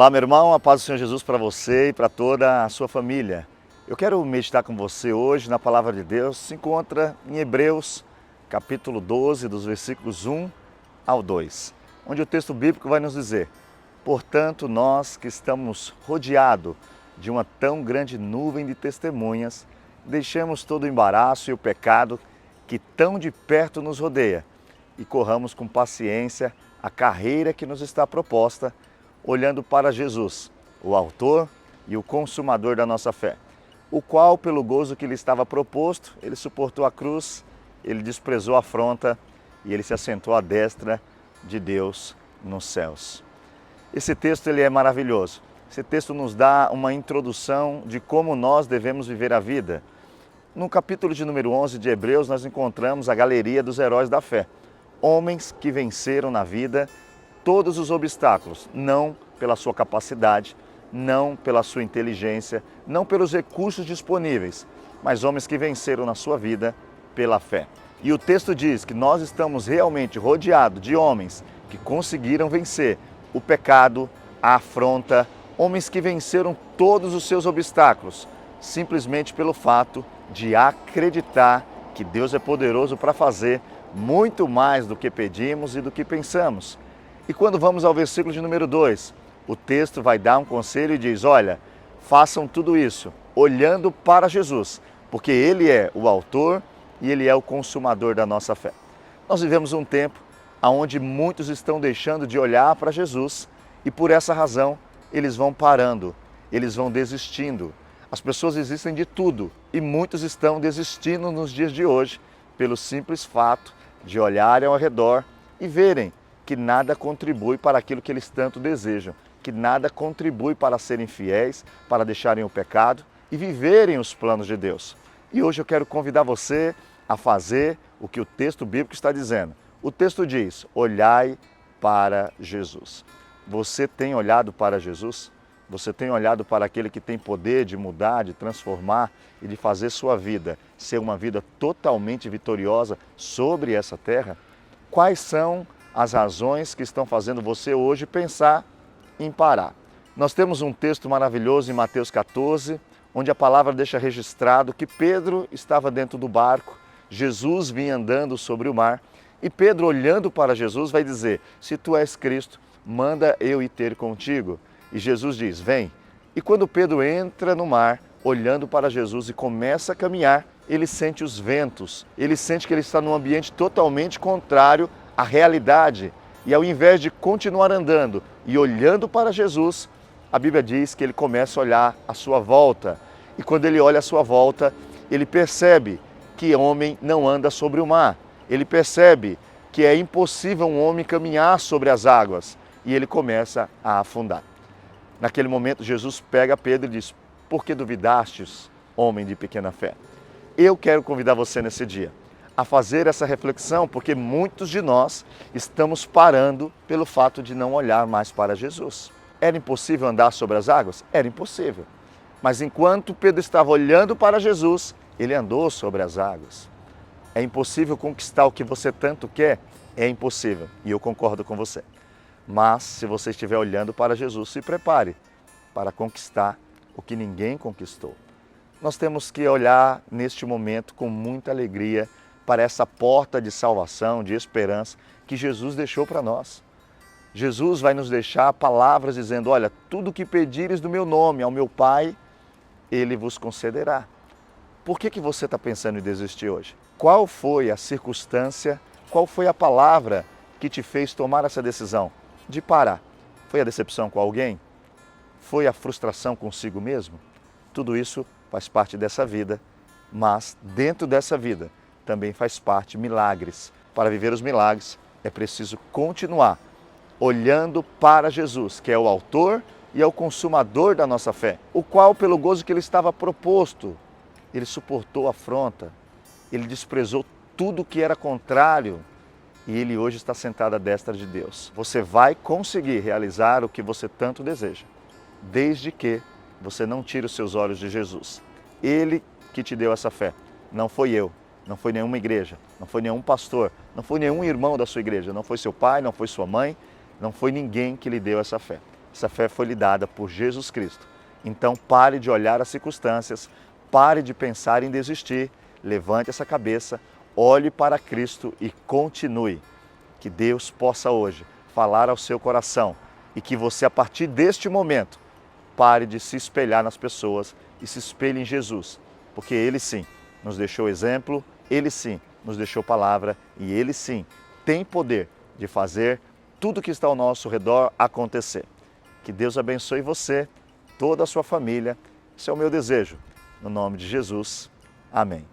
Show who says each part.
Speaker 1: Olá, meu irmão, a paz do Senhor Jesus para você e para toda a sua família. Eu quero meditar com você hoje na palavra de Deus, se encontra em Hebreus, capítulo 12, dos versículos 1 ao 2, onde o texto bíblico vai nos dizer: portanto, nós que estamos rodeados de uma tão grande nuvem de testemunhas, deixemos todo o embaraço e o pecado que tão de perto nos rodeia e corramos com paciência a carreira que nos está proposta, olhando para Jesus, o autor e o consumador da nossa fé, o qual, pelo gozo que lhe estava proposto, ele suportou a cruz, ele desprezou a afronta e ele se assentou à destra de Deus nos céus. Esse texto ele é maravilhoso. Esse texto nos dá uma introdução de como nós devemos viver a vida. No capítulo de número 11 de Hebreus, nós encontramos a galeria dos heróis da fé. Homens que venceram na vida todos os obstáculos, não pela sua capacidade, não pela sua inteligência, não pelos recursos disponíveis, mas homens que venceram na sua vida pela fé. E o texto diz que nós estamos realmente rodeados de homens que conseguiram vencer o pecado, a afronta, homens que venceram todos os seus obstáculos, simplesmente pelo fato de acreditar que Deus é poderoso para fazer muito mais do que pedimos e do que pensamos. E quando vamos ao versículo de número 2, o texto vai dar um conselho e diz: olha, façam tudo isso olhando para Jesus, porque Ele é o autor e Ele é o consumador da nossa fé. Nós vivemos um tempo onde muitos estão deixando de olhar para Jesus e por essa razão eles vão parando, eles vão desistindo. As pessoas desistem de tudo e muitos estão desistindo nos dias de hoje pelo simples fato de olharem ao redor e verem que nada contribui para aquilo que eles tanto desejam, que nada contribui para serem fiéis, para deixarem o pecado e viverem os planos de Deus. E hoje eu quero convidar você a fazer o que o texto bíblico está dizendo. O texto diz: olhai para Jesus. Você tem olhado para Jesus? Você tem olhado para aquele que tem poder de mudar, de transformar e de fazer sua vida ser uma vida totalmente vitoriosa sobre essa terra? Quais são as razões que estão fazendo você hoje pensar em parar? Nós temos um texto maravilhoso em Mateus 14, onde a palavra deixa registrado que Pedro estava dentro do barco, Jesus vinha andando sobre o mar e Pedro, olhando para Jesus, vai dizer: se tu és Cristo, manda eu ir ter contigo. E Jesus diz: vem. E quando Pedro entra no mar, olhando para Jesus e começa a caminhar, ele sente os ventos, ele sente que ele está num ambiente totalmente contrário à realidade. E ao invés de continuar andando e olhando para Jesus, a Bíblia diz que ele começa a olhar à sua volta. E quando ele olha à sua volta, ele percebe que homem não anda sobre o mar. Ele percebe que é impossível um homem caminhar sobre as águas. E ele começa a afundar. Naquele momento, Jesus pega Pedro e diz: por que duvidastes, homem de pequena fé? Eu quero convidar você nesse dia a fazer essa reflexão, porque muitos de nós estamos parando pelo fato de não olhar mais para Jesus. Era impossível andar sobre as águas? Era impossível. Mas enquanto Pedro estava olhando para Jesus, ele andou sobre as águas. É impossível conquistar o que você tanto quer? É impossível, e eu concordo com você. Mas se você estiver olhando para Jesus, se prepare para conquistar o que ninguém conquistou. Nós temos que olhar neste momento com muita alegria para essa porta de salvação, de esperança que Jesus deixou para nós. Jesus vai nos deixar palavras dizendo: olha, tudo o que pedires do meu nome ao meu Pai, Ele vos concederá. Por que você está pensando em desistir hoje? Qual foi a circunstância, qual foi a palavra que te fez tomar essa decisão de parar? Foi a decepção com alguém? Foi a frustração consigo mesmo? Tudo isso faz parte dessa vida, mas dentro dessa vida também faz parte milagres. Para viver os milagres é preciso continuar olhando para Jesus, que é o autor e é o consumador da nossa fé, o qual, pelo gozo que ele estava proposto, ele suportou a afronta, ele desprezou tudo que era contrário e ele hoje está sentado à destra de Deus. Você vai conseguir realizar o que você tanto deseja, desde que você não tire os seus olhos de Jesus. Ele que te deu essa fé, não foi eu, não foi nenhuma igreja, não foi nenhum pastor, não foi nenhum irmão da sua igreja, não foi seu pai, não foi sua mãe, não foi ninguém que lhe deu essa fé. Essa fé foi lhe dada por Jesus Cristo. Então pare de olhar as circunstâncias, pare de pensar em desistir, levante essa cabeça, olhe para Cristo e continue. Que Deus possa hoje falar ao seu coração e que você, a partir deste momento, pare de se espelhar nas pessoas e se espelhe em Jesus, porque Ele sim nos deixou exemplo, Ele sim nos deixou palavra e Ele sim tem poder de fazer tudo que está ao nosso redor acontecer. Que Deus abençoe você, toda a sua família. Esse é o meu desejo. No nome de Jesus. Amém.